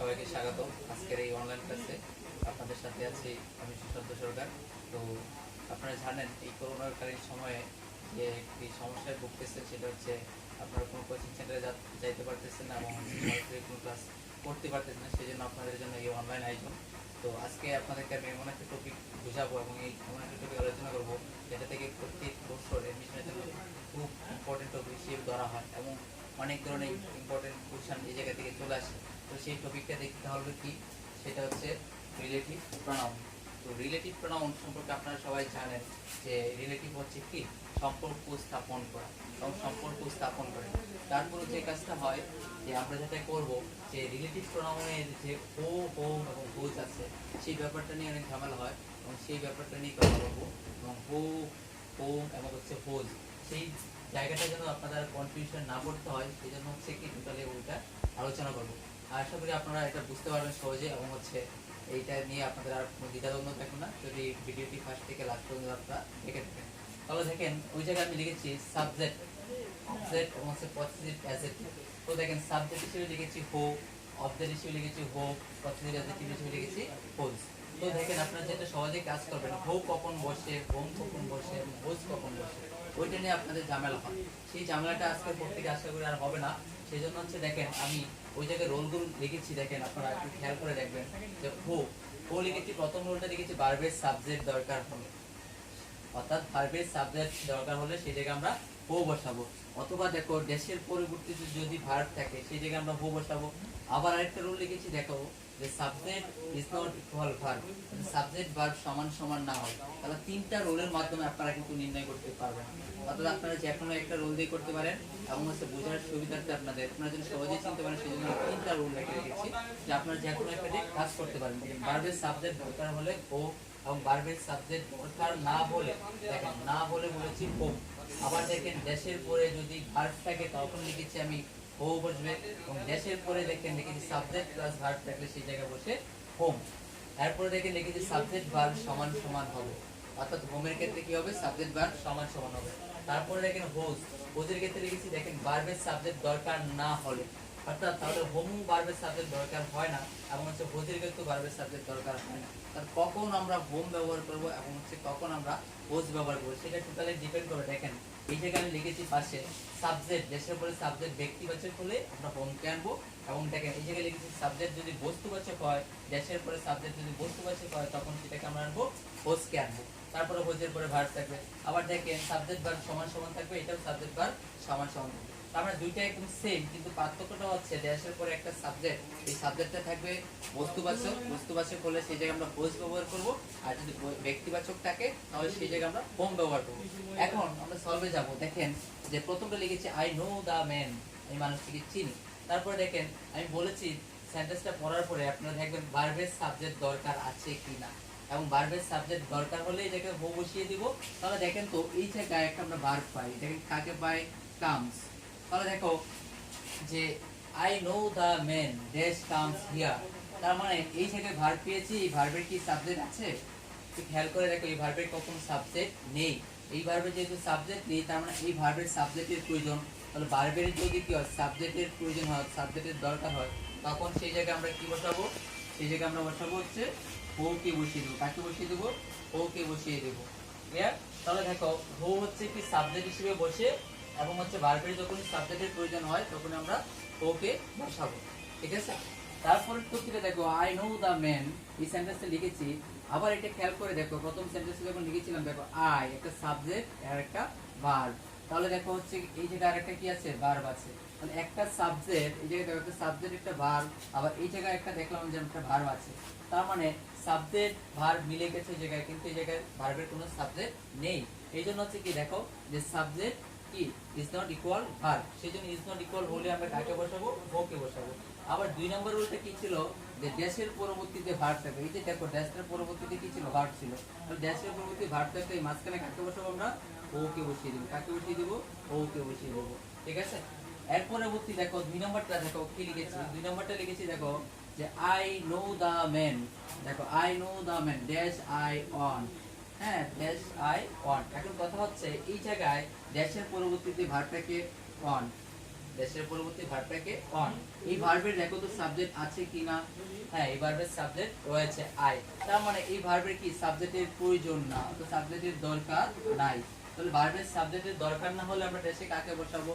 সবাইকে স্বাগত আজকের এই অনলাইন ক্লাসে। আপনাদের সাথে আছি আমি সুশান্ত সরকার। তো আপনারা জানেন এই করোনাকালীন সময়ে যে একটি সমস্যায় ভুগতেছে, সেটা হচ্ছে আপনারা কোনো কোচিং সেন্টারে যাইতে পারতেছেন না এবং সরাসরি কোনো ক্লাস করতে পারতেছেন না। সেই জন্য আপনাদের জন্য এই অনলাইন আয়োজন। তো আজকে আপনাদেরকে আমি এমন একটা টপিক বুঝাবো এবং এই এমন একটা টপিক আলোচনা করবো যেটা থেকে প্রত্যেক বছর এডমিশনের জন্য খুব ইম্পর্টেন্ট টপিক হিসেবে ধরা হয় এবং অনেক ধরনের ইম্পর্টেন্ট কোশ্চেন এই জায়গা থেকে চলে আসে। তো সেই টপিকটা দেখতে হবে কি, সেটা হচ্ছে রিলেটিভ প্রোনাউন। তো রিলেটিভ প্রোনাউন সম্পর্কে আপনারা সবাই জানেন যে রিলেটিভ হচ্ছে কি সম্পর্ক স্থাপন করা এবং সম্পর্ক স্থাপন করে। তারপরে যে কাজটা হয় যে আমরা যেটা করব যে রিলেটিভ প্রোনাউনের যে হো হোম এবং হুজ আছে সেই ব্যাপারটা নিয়ে অনেক ঝামেলা হয় এবং সেই ব্যাপারটা নিয়ে কথা বলবো। এবং হো হোম এবং হচ্ছে হোজ সেই জায়গাটা যেন আপনাদের কনফিউশন না করতে হয়, সেই জন্য হচ্ছে কি টোটালি ওইটা আলোচনা করবো। আর আশা করি আপনারা এটা বুঝতে পারবেন সহজে এবং হচ্ছে এইটা নিয়ে আপনাদের আর কোনো দ্বিধাদ্বন্দ্ব থাকবে না যদি ভিডিওটি ফার্স্ট থেকে লাস্ট পর্যন্ত আপনারা দেখে থাকেন। তাহলে দেখেন ওই জায়গায় আমি লিখেছি সাবজেক্ট, অবজেক্ট এবং হচ্ছে পজিটিভ অ্যাডজেক্টিভ। তো দেখেন সাবজেক্ট হিসেবে লিখেছি হো, অবজেক্ট হিসেবে লিখেছি হো, পজিটিভ অ্যাডজেক্টিভ হিসেবে লিখেছি হোজ। তো দেখেন আপনারা যেটা সহজে কাজ করবেন, হো কখন বসে, হোম কখন বসে, হোজ কখন বসে, ওইটা নিয়ে আপনাদের ঝামেলা হয়। সেই ঝামেলাটা আজকের পর থেকে আশা করি আর হবে না। সেই জন্য হচ্ছে দেখেন আমি ওই জায়গায় রোলগুলো লিখেছি, দেখেন আপনারা একটু খেয়াল করে দেখবেন যে হো লিখেছি, প্রথম রোলটা লিখেছি ভার্বের সাবজেক্ট দরকার হলে, অর্থাৎ ভার্বের সাবজেক্ট দরকার হলে সেই জায়গায় আমরা হো বসাবো। অথবা দেখো ড্যাশের পরবর্তীতে যদি ভার্ব থাকে সেই জায়গায় আমরা হো বসাবো। আবার আরেকটা রুল লিখেছি, দেখো যে subject is not equal verb, subject verb সমান সমান না হয়। তাহলে তিনটা রোলের মাধ্যমে আপনারা কিন্তু নির্ণয় করতে পারবেন। অর্থাৎ আপনারা যে কোনো একটা রোল দিয়ে করতে পারেন এবং হচ্ছে বোঝার সুবিধার্থে আপনারা যদি সহজেই চিনতে পারেন সেই জন্য তিনটা রোল রেখেছি যে আপনারা যে কোনো একটা দিয়ে কাজ করতে পারেন। ভার্বের সাবজেক্ট দরকার হলে হো এবং ভার্বের সাবজেক্ট দরকার না হলে, দেখেন না হলে বলেছি হোম। আবার দেখেন ড্যাশের পরে যদি ভার্ব থাকে তখন লিখেছি আমি হো বসবে এবং ড্যাশের পরে দেখেন লিখেছি সাবজেক্ট প্লাস ভার্ব থাকলে সেই জায়গায় বসে হোম। এরপরে দেখেন লিখেছি সাবজেক্ট ভার্ব সমান সমান হবে, অর্থাৎ হোমের ক্ষেত্রে কি হবে সাবজেক্ট ভার্ব সমান সমান হবে। তারপরে দেখেন হোজ, হোজের ক্ষেত্রে লিখেছি দেখেন ভার্বের সাবজেক্ট দরকার না হলে, অর্থাৎ তাহলে হোমও ভার্বের সাবজেক্ট দরকার হয় না এবং হচ্ছে হোজের ক্ষেত্রে ভার্বের সাবজেক্ট দরকার হয় না। তাহলে কখন আমরা হোম ব্যবহার করব এবং হচ্ছে কখন আমরা হোজ ব্যবহার করব সেটা টোটালি ডিপেন্ড করে। দেখেন এই জায়গায় আমি লিখেছি পাশে সাবজেক্ট, দেশের পরে সাবজেক্ট ব্যক্তিবাচক হলে আমরা হোমকে আনবো এবং দেখেন এই জায়গায় লিখেছি সাবজেক্ট যদি বস্তুবাচক হয়, দেশের পরে সাবজেক্ট যদি বস্তুবাচক হয় তখন সেটাকে আমরা আনবো হোজকে আনবো। তারপরে হোজের পরে ভার্ব থাকবে। আবার দেখেন সাবজেক্ট ভার্ব সমান সমান থাকবে, এটাও সাবজেক্ট ভার্ব সমান সমান থাকবে। আমরা দুইটা একদম সেম, কিন্তু পার্থক্যটা হচ্ছে ড্যাশের পরে একটা সাবজেক্ট, এই সাবজেক্টটা থাকবে বস্তুবাচক, বস্তুবাচক হলে সেই জায়গায় আমরা হোজ ব্যবহার করব, আর যদি ব্যক্তিবাচক থাকে তাহলে সেই জায়গায় আমরা হোম ব্যবহার করব। এখন আমরা সলভে যাব। দেখেন যে প্রথমটা লিখেছি আই নো দা ম্যান, আমি মানুষটিকে চিনি। তারপরে দেখেন আমি বলেছি সেন্টেন্সটা পড়ার পরে আপনারা দেখবেন ভার্বের সাবজেক্ট দরকার আছে কিনা, এবং ভার্বের সাবজেক্ট দরকার হলে এই জায়গায় হো বসিয়ে দিব। তাহলে দেখেন তো এই জায়গায় একটা আমরা ভার্ব পাই, দেখেন কাকে পাই, কামস। তাহলে দেখো যে I know the man dash comes here, তার মানে এই জায়গায় ভার্ব পেয়েছি, এই ভার্বের কি সাবজেক্ট আছে? একটু খেয়াল করে দেখো এই ভার্বের কখন সাবজেক্ট নেই। এই ভার্বের যেহেতু সাবজেক্ট নেই তার মানে এই ভার্বের সাবজেক্টের প্রয়োজন। তাহলে ভার্বের যদি কি হয় সাবজেক্টের প্রয়োজন হয়, সাবজেক্টের দরকার হয়, তখন সেই জায়গায় আমরা কি বসাবো? সেই জায়গায় আমরা বসাবো হচ্ছে হো কে বসিয়ে দেবো। কাকে বসিয়ে দেবো? হো কে বসিয়ে দেবো। ক্লিয়ার? তাহলে দেখো হো হচ্ছে কি সাবজেক্ট হিসেবে বসে এবং হচ্ছে ভার্বের যখন সাবজেক্টের প্রয়োজন হয় তখন আমরা হো কে বসাবো। ঠিক আছে? তারপরে টপিকে দেখো আই নো দা ম্যান, এই সেন্টেন্সটা লিখেছি। আবার এটা খেয়াল করে দেখো প্রথম সেন্টেন্সে যখন লিখেছিলাম দেখো আই একটা সাবজেক্ট আর একটা ভার্ব। তাহলে দেখো হচ্ছে এই জায়গায় আরেকটা কি আছে, ভার্ব আছে। মানে একটা সাবজেক্ট, এই জায়গায় দেখো একটা সাবজেক্ট একটা ভার্ব, আবার এই জায়গায় একটা দেখলাম যে একটা ভার্ব আছে। তার মানে সাবজেক্ট ভার্ব মিলে গেছে এই জায়গায়, কিন্তু এই জায়গায় ভার্বের কোনো সাবজেক্ট নেই। এই জন্য হচ্ছে কি দেখো যে সাবজেক্ট কি ইজ নট ইকুয়াল ভার্ব, সেই জন্য ইজ নট ইকুয়াল হলে আমরা কাকে বসাবো? হো কে বসাবো। আবার দুই নম্বর রুলটা কি ছিল যে ড্যাশের পরবর্তীতে ভার্ব থাকবে। এই যে দেখো ড্যাশের পরবর্তীতে কি ছিল, ভার্ব ছিল। তাহলে ড্যাশের পরবর্তী ভার্ব থাকলে এই মাঝখানে কাকে বসাবো আমরা? ও কে বসিয়ে দেবো। কাকে বসিয়ে দেবো? ও কে বসিয়ে দেবো। ঠিক আছে? এর পরবর্তী দেখো দুই নম্বরটা দেখো কি লিখেছি, দুই নম্বরটা লিখেছি দেখো যে আই নো দা ম্যান, দেখো I know the man dash I on, হ্যাঁ ড্যাশ আই অন। এখন কথা হচ্ছে এই জায়গায় ড্যাশের পরবর্তীতে ভার্বটাকে অন, দেশের পরবর্তী ভার্বটাকে অন। এই ভার্বের দেখো তো সাবজেক্ট আছে কিনা, হ্যাঁ এই ভার্বের সাবজেক্ট রয়েছে আই, তার মানে এই ভার্বের কি সাবজেক্টের প্রয়োজন না, তো সাবজেক্টের দরকার নাই। তাহলে ভার্বের সাবজেক্টের দরকার না হলে আমরা দেশে কাকে বসাবো,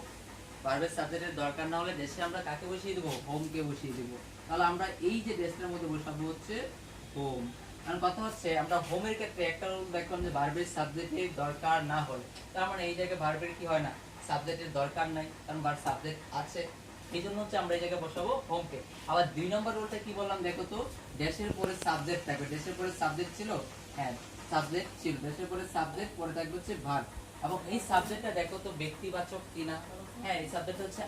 ভার্বের সাবজেক্টের দরকার না হলে দেশে আমরা কাকে বসিয়ে দেবো, হোমকে বসিয়ে দেবো। তাহলে আমরা এই যে দেশটার মধ্যে বসাবো হচ্ছে হোম। কারণ কথা হচ্ছে আমরা হোমের ক্ষেত্রে একটা রুল দেখলাম যে ভার্বের সাবজেক্টের দরকার না হলে, তার মানে এই জায়গায় ভার্বের কি হয় না, সাবজেক্টের দরকার নাই, কারণ ভার্ব সাবজেক্ট আছে, এই জন্য হচ্ছে আমরা এই জায়গায় বসাবো হোমকে। আবার 2 নম্বর রুলটা কি বললাম দেখো তো, দেশের পরে সাবজেক্ট থাকবে, দেশের পরে সাবজেক্ট ছিল, হ্যাঁ সাবজেক্ট ছিল, দেশের পরে সাবজেক্ট পরে থাকবে হচ্ছে ভার্ব, এবং এই সাবজেক্টটা দেখো তো ব্যক্তিবাচক কিনা, হ্যাঁ এই সাবজেক্টটা হচ্ছে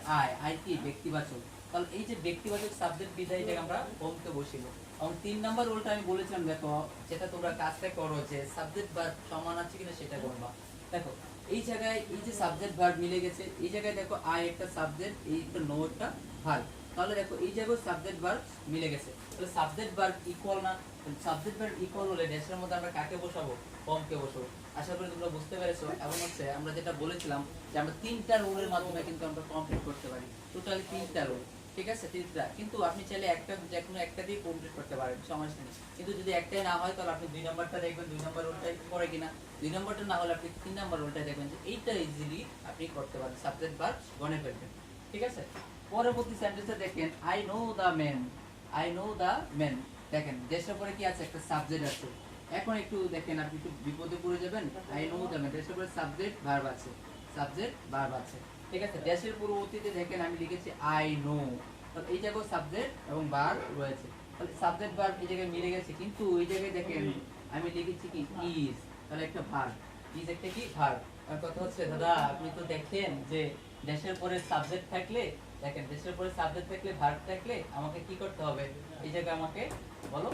আই কি ব্যক্তিবাচক, তাহলে এই যে ব্যক্তিবাচক সাবজেক্ট বিদায় জায়গায় আমরা হোমকে বসিব। এবং 3 নাম্বার রুলটা আমি বলেছিলাম দেখো, যেটা তোমরা কাজটা করো যে সাবজেক্ট ভার্ব সমান আছে কিনা সেটা করবা। দেখো এই জায়গায় এই যে সাবজেক্ট ভার্ব মিলে গেছে, এই জায়গায় দেখো আই একটা সাবজেক্ট, এই একটা নো একটা ভার্ব, তাহলে দেখো এই জায়গায় সাবজেক্ট ভার্ব মিলে গেছে, তাহলে সাবজেক্ট ভার্ব ইকুয়াল না, সাবজেক্ট ভার্ব ইকুয়াল হলে দেশের মধ্যে আমরা কাকে বসাবো, হোমকে বসাবো। আশা করি তোমরা বুঝতে পেরেছো। এবং হচ্ছে আমরা যেটা বলেছিলাম যে আমরা 3টা রুলের মাধ্যমে কিন্তু আমরা কমপ্লিট করতে পারি, টোটালি 3টা রুল, ঠিক আছে 3টা, কিন্তু আপনি চাইলে একটা যে কোনো একটা দিয়ে কমপ্লিট করতে পারেন, সমস্যা নেই। কিন্তু যদি একটাই না হয় তাহলে আপনি 2 নাম্বারটা দেখবেন, 2 নাম্বার রুলটাই করে কিনা, 2 নাম্বারটা না হলে আপনি 3 নাম্বার রুলটা দেখবেন যে এইটা ইজিলি আপনি করতে পারেন, সাবজেক্ট ভার্ব গনে ফেলবেন, ঠিক আছে। পরবর্তী সেন্টেন্সে দেখেন I know the man, I know the man, দেখেন দেশের পরে কি আছে, একটা সাবজেক্ট আছে। এখন একটু দেখেন আপনি একটু বিপদে পড়ে যাবেন, আই নো দা ম্যান দেশের পরে সাবজেক্ট ভার্ব আছে, সাবজেক্ট ভার্ব আছে, ঠিক আছে। দেশের পরবর্তীতে দেখেন আমি লিখেছি আই নো, তাহলে এই জায়গায় সাবজেক্ট এবং ভার্ব রয়েছে, তাহলে সাবজেক্ট ভার্ব এই জায়গায় মিলে গেছে, কিন্তু এই জায়গায় দেখেন আমি লিখেছি কি ইজ, তাহলে একটা ভার্ব, ইজ একটা কি ভার্ব। আর কথা হচ্ছে দাদা আপনি তো দেখেন যে দেশের পরে সাবজেক্ট থাকলে, দেখেন দেশের পরে সাবজেক্ট থাকলে ভার্ব থাকলে আমাকে কি করতে হবে, এই জায়গায় আমাকে বলো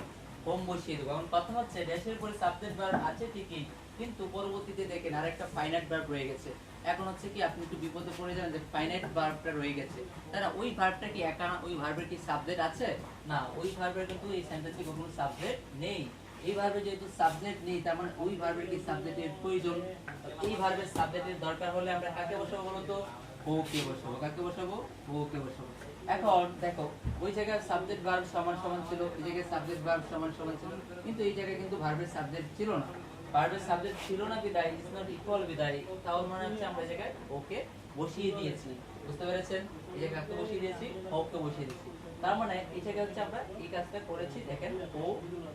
হোম বসিয়ে দেবো। এখন কথা হচ্ছে দেশের পরে সাবজেক্ট ভার্ব আছে ঠিকই, কিন্তু পরবর্তীতে দেখেন আরেকটা ফাইনাইট ভার্ব রয়ে গেছে। এখন হচ্ছে কি আপনি একটু বিপদে পড়ে যাবেন যে ফাইনাইট ভার্বটা রয়ে গেছে, তারা ওই ভার্বটা কি একা, ওই ভার্বের কি সাবজেক্ট আছে না, ওই ভার্বের কিন্তু এই সেন্টেন্সে কোনো সাবজেক্ট নেই। এই ভার্বে যেহেতু সাবজেক্ট নেই, তার মানে ওই ভার্বের কি সাবজেক্টের প্রয়োজন, এই ভার্বের সাবজেক্টের দরকার হলে আমরা কাকে বসাবো বলো তো, ও কে বসাবো, কাকে বসাবো, ও কে বসাবো। এখন দেখো ওই জায়গায় সাবজেক্ট ভার্ব সমান সমান ছিল, এই জায়গায় সাবজেক্ট ভার্ব সমান সমান ছিল, কিন্তু এই জায়গায় কিন্তু ভার্বের সাবজেক্ট ছিল না, ভার্বের সাবজেক্ট ছিল না বিদায় ইজ নট ইকুয়াল বিদায়, তাহলে মনে হচ্ছে আমরা এই জায়গায় ওকে বসিয়ে দিয়েছি, বুঝতে পেরেছেন, এই জায়গায় কাকে বসিয়ে দিয়েছি, ওকে বসিয়ে দিয়েছি, তার মানে এই জায়গায় হচ্ছে আমরা এই কাজটা করেছি, দেখেন ও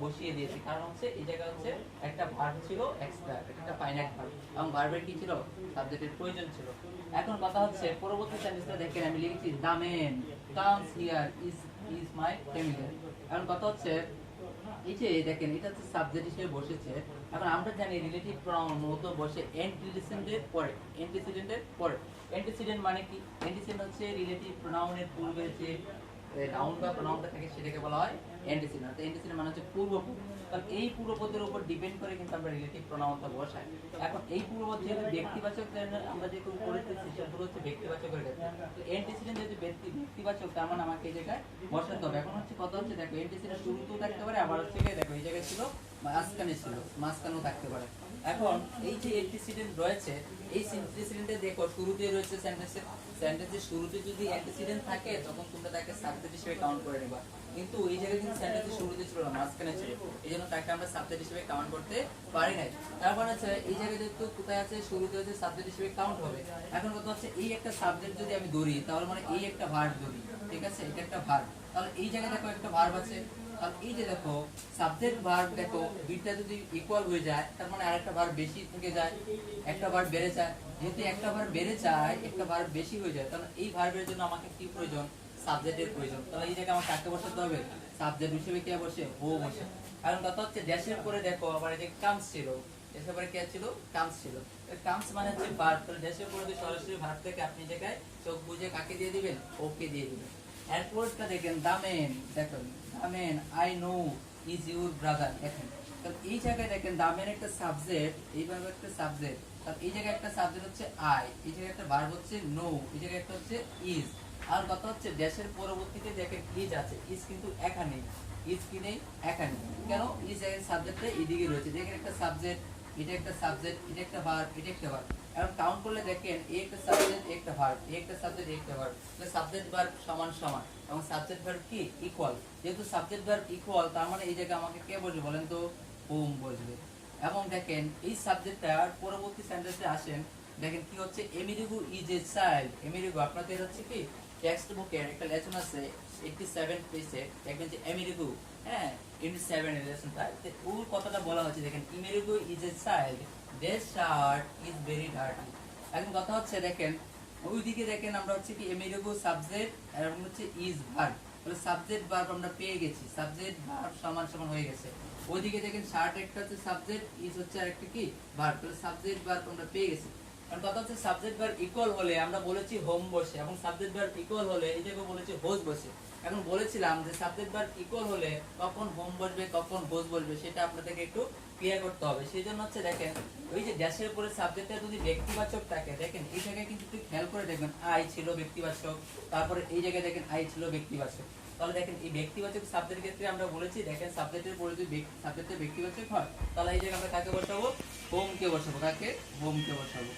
বসিয়ে দিয়েছি, কারণ হচ্ছে এই জায়গায় হচ্ছে একটা ভার্ব ছিল এক্সট্রা, একটা ফাইনাইট ভার্ব, এবং ভার্বের কি ছিল, সাবজেক্টের প্রয়োজন ছিল। এখন কথা হচ্ছে পরবর্তী সেন্টেন্সটা দেখেন আমি লিখেছি the man comes here is my familiar. এখন কথা হচ্ছে এই যে দেখেন এটা হচ্ছে সাবজেক্ট হিসেবে বসেছে। এখন আমরা জানি রিলেটিভ প্রনাউন মূলত বসে অ্যান্টিসিডেন্টের পরে, অ্যান্টিসিডেন্টের পরে। অ্যান্টিসিডেন্ট মানে কি, অ্যান্টিসিডেন্ট হচ্ছে রিলেটিভ প্রনাউনের পূর্বে যে নাউন বা প্রনাউনটা থাকে সেটাকে বলা হয় অ্যান্টিসিডেন্ট। তো অ্যান্টিসিডেন্ট মানে হচ্ছে পূর্বপদ, কারণ এই পূর্বপদের উপর ডিপেন্ড করে কিন্তু আমরা রিলেটিভ প্রনাউনটা বসাই। এখন এই পূর্বপদ যেহেতু ব্যক্তিবাচক, আমরা যেহেতু করেছি সেগুলো হচ্ছে ব্যক্তিবাচকের ক্ষেত্রে, তো অ্যান্টিসিডেন্ট যেহেতু ব্যক্তিবাচক, তার মানে আমাকে এই জায়গায় বসাতে হবে। এখন হচ্ছে কথা হচ্ছে দেখো অ্যান্টিসিডেন্ট শুরুতেও থাকতে পারে, আবার হচ্ছে দেখো এই জায়গায় ছিল মাঝখানে ছিল, মাঝখানেও থাকতে পারে। এখন এই যে অ্যান্টিসিডেন্ট রয়েছে, এই অ্যান্টিসিডেন্টে দেখো শুরুতে রয়েছে সেন্টেন্সের শুরুতে যদি অ্যান্টিসিডেন্ট থাকে তখন তোমরা তাকে সাবজেক্ট হিসেবে কাউন্ট করে নেবা, কিন্তু এই জায়গায় কিন্তু সেন্টেন্সের শুরুতে ছিল না, মাঝখানে ছিল, এইজন্য তাকে আমরা সাবজেক্ট হিসেবে কাউন্ট করতে পারি নাই। তারপর আছে এই জায়গায় যেহেতু কোথায় আছে শুরুতে হচ্ছে সাবজেক্ট হিসেবে কাউন্ট হবে। এখন কথা হচ্ছে এই একটা সাবজেক্ট যদি আমি ধরি তাহলে মানে এই একটা ভার্ব ধরি, ঠিক আছে, এটা একটা ভার্ব, তাহলে এই জায়গায় দেখো একটা ভার্ব আছে, তাহলে এই যে দেখো সাবজেক্ট ভার্ব দেখো দুইটা যদি ইকুয়াল হয়ে যায় তার মানে আরেকটা ভার্ব বেশি থেকে যায়, একটা ভার্ব বেড়ে যায়, যেহেতু একটা ভার্ব বেড়ে যায় একটা ভার্ব বেশি হয়ে যায়, তাহলে এই ভার্বের জন্য আমাকে কি প্রয়োজন, সাবজেক্টের প্রয়োজন। তাহলে এই জায়গায় আমার কাকে বসাতে হবে, সাবজেক্ট হিসেবে কে বসে, ও বসে। কারণ কথা হচ্ছে দেশের পরে দেখো আবার এই যে কামস ছিল, দেশের পরে কে ছিল, কামস ছিল, কামস মানে হচ্ছে ভার্ব, তাহলে দেশের পরে যদি সরাসরি ভার্ব থেকে আপনি জায়গায় চোখ বুঝে কাকে দিয়ে দিবেন, ওকে দিয়ে দিবেন। এরপরটা দেখেন দ্য ম্যান, দেখেন the man I no is your brother, দেখেন তাহলে এই জায়গায় দেখেন দ্য ম্যান একটা সাবজেক্ট, এইভাবে একটা সাবজেক্ট, তাহলে এই জায়গায় একটা সাবজেক্ট হচ্ছে আই, এই জায়গায় একটা ভার্ব হচ্ছে নো, এই জায়গায় একটা হচ্ছে ইজ। আর কথা হচ্ছে দেশের পরবর্তীতে দেখেন ইজ আছে, ইজ কিন্তু এখানে, ইজ কি নেই এখানে, কেন ইজ এর সাবজেক্টটা এদিকে রয়েছে, দেখেন একটা সাবজেক্ট, এটা একটা সাবজেক্ট, এটা একটা ভার্ব, এটা একটা ভার্ব। এখন কাউন্ট করলে দেখেন একটা সাবজেক্ট একটা ভার্ব, একটা সাবজেক্ট একটা ভার্ব, তাহলে সাবজেক্ট ভার্ব সমান সমান এবং সাবজেক্ট ভার্ব কি ইকুয়াল। যেহেতু সাবজেক্ট ভার্ব ইকুয়াল তার মানে এই জায়গায় আমাকে কে বসবে বলেন তো, হোম বসবে। এবং দেখেন এই সাবজেক্টটার পরবর্তী সেন্টেন্সে আসেন, দেখেন কি হচ্ছে, এমিরিগো ইজ এ চাইল্ড। এমিরিগো আপনাদের হচ্ছে কি টেক্সট বুকের একটা লেসন আছে 87 পেজে, দেখবেন যে এমিরিগো, হ্যাঁ 87 এর লেসনটা, ওর কথাটা বলা হচ্ছে। দেখেন Amerigo is a child, their shirt is very dirty। এখন কথা হচ্ছে দেখেন ওইদিকে দেখেন আমরা হচ্ছে কি এমিরিগো সাবজেক্ট এবং হচ্ছে ইজ ভার্ব, তাহলে সাবজেক্ট ভার্ব আমরা পেয়ে গেছি, সাবজেক্ট ভার্ব সমান সমান হয়ে গেছে। ওইদিকে দেখেন শার্ট একটা হচ্ছে সাবজেক্ট, ইজ হচ্ছে আরেকটা কি ভার্ব, তাহলে সাবজেক্ট ভার্ব আমরা পেয়ে গেছি। কারণ কথা হচ্ছে সাবজেক্ট ভার্ব ইকুয়াল হলে আমরা বলেছি হোম বসে, এবং সাবজেক্ট ভার্ব ইকুয়াল হলে এই জায়গায় বলেছি হোজ বসে। এখন বলেছিলাম যে সাবজেক্ট ভার্ব ইকুয়াল হলে কখন হোম বসবে কখন হোজ বসবে সেটা আপনাদেরকে একটু ক্লিয়ার করতে হবে। সেই জন্য হচ্ছে দেখেন ওই যে ড্যাশের পরে সাবজেক্টটা যদি ব্যক্তিবাচক থাকে, দেখেন এই জায়গায় কিন্তু একটু খেয়াল করে দেখবেন আই ছিল ব্যক্তিবাচক, তারপরে এই জায়গায় দেখেন আই ছিল ব্যক্তিবাচক। তাহলে দেখেন এই ব্যক্তিবাচক সাবজেক্টের ক্ষেত্রে আমরা বলেছি দেখেন সাবজেক্টের পরে যদি সাবজেক্টের ব্যক্তিবাচক হয় তাহলে এই জায়গায় আমরা কাকে বসাবো, হোমকে বসাবো। কাকে? হোমকে বসাবো।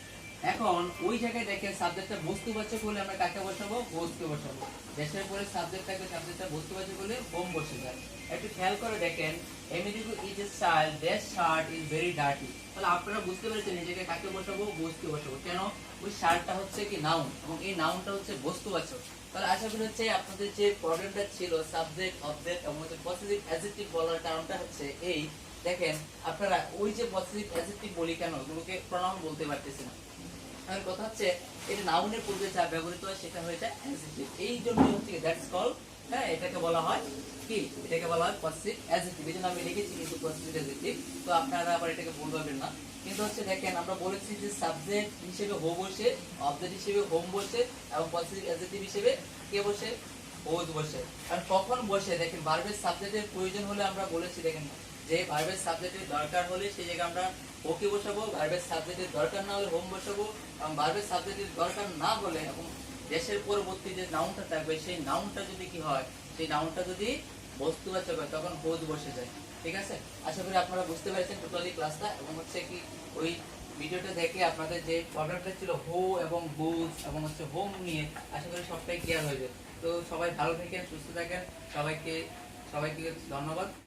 এখন ওই জায়গায় দেখেন সাবজেক্টটা বস্তুবাচক হলে আমরা কাকে বসাবো, হোজকে বসাবো। দেশের পরে সাবজেক্টটাকে সাবজেক্টটা বস্তুবাচক হলে হোম বসে যায়। একটু খেয়াল করে দেখেন Amerigo is a child, their shirt is very dirty. তাহলে আপনারা বুঝতে পেরেছেন এই জায়গায় কাকে বসাবো, হোজকে বসাবো। কেন? ওই শার্টটা হচ্ছে কি নাউন এবং এই নাউনটা হচ্ছে বস্তুবাচক। তাহলে আশা করি হচ্ছে আপনাদের যে প্রবলেমটা ছিল সাবজেক্ট অবজেক্ট এবং পজিটিভ অ্যাডজেক্টিভ বলার কারণটা হচ্ছে এই, দেখেন আপনারা ওই যে পজিটিভ অ্যাডজেক্টিভ বলি কেন ওগুলোকে প্রনাউন বলতে পারতেছেন না। এখন কথা হচ্ছে এটা নাউনের পূর্বে যা ব্যবহৃত হয় সেটা হয়ে যায় অ্যাডজেক্টিভ। এই জন্য হচ্ছে দ্যাটস কল, হ্যাঁ এটাকে বলা হয় কি, এটাকে বলা হয় পজিটিভ অ্যাডজেক্টিভ। এই জন্য আমি লিখেছি কিন্তু পজিটিভ অ্যাডজেক্টিভ, তো আপনারা আবার এটাকে ভুল ভাবেন না। কিন্তু হচ্ছে দেখেন আমরা বলেছি যে সাবজেক্ট হিসেবে হো বসে, অবজেক্ট হিসেবে হোম বসে এবং পজিটিভ অ্যাডজেক্টিভ হিসেবে কে বসে, হোজ বসে। আর কখন বসে দেখেন ভার্বের সাবজেক্টের প্রয়োজন হলে আমরা বলেছি দেখেন যে ভার্বের সাবজেক্টের দরকার হলে সেই জায়গায় আমরা ওকে বসাবো, ভার্বের সাবজেক্টের দরকার না হলে হোম বসাবো, এবং ভার্বের সাবজেক্টের দরকার না হলে এবং দেশের পরবর্তী যে নাউনটা থাকবে সেই নাউনটা যদি কি হয়, সেই নাউনটা যদি বস্তুবাচক হয় তখন হোজ বসে যায়। ঠিক আছে, আশা করি আপনারা বুঝতে পেরেছেন টোটালি ক্লাসটা। এবং হচ্ছে কি ওই ভিডিওটা দেখে আপনাদের যে প্রবলেমটা ছিল হো এবং হুজ এবং হচ্ছে হোম নিয়ে আশা করি সবটাই ক্লিয়ার হয়ে যাবে। তো সবাই ভালো থাকেন, সুস্থ থাকেন, সবাইকে সবাইকে ধন্যবাদ।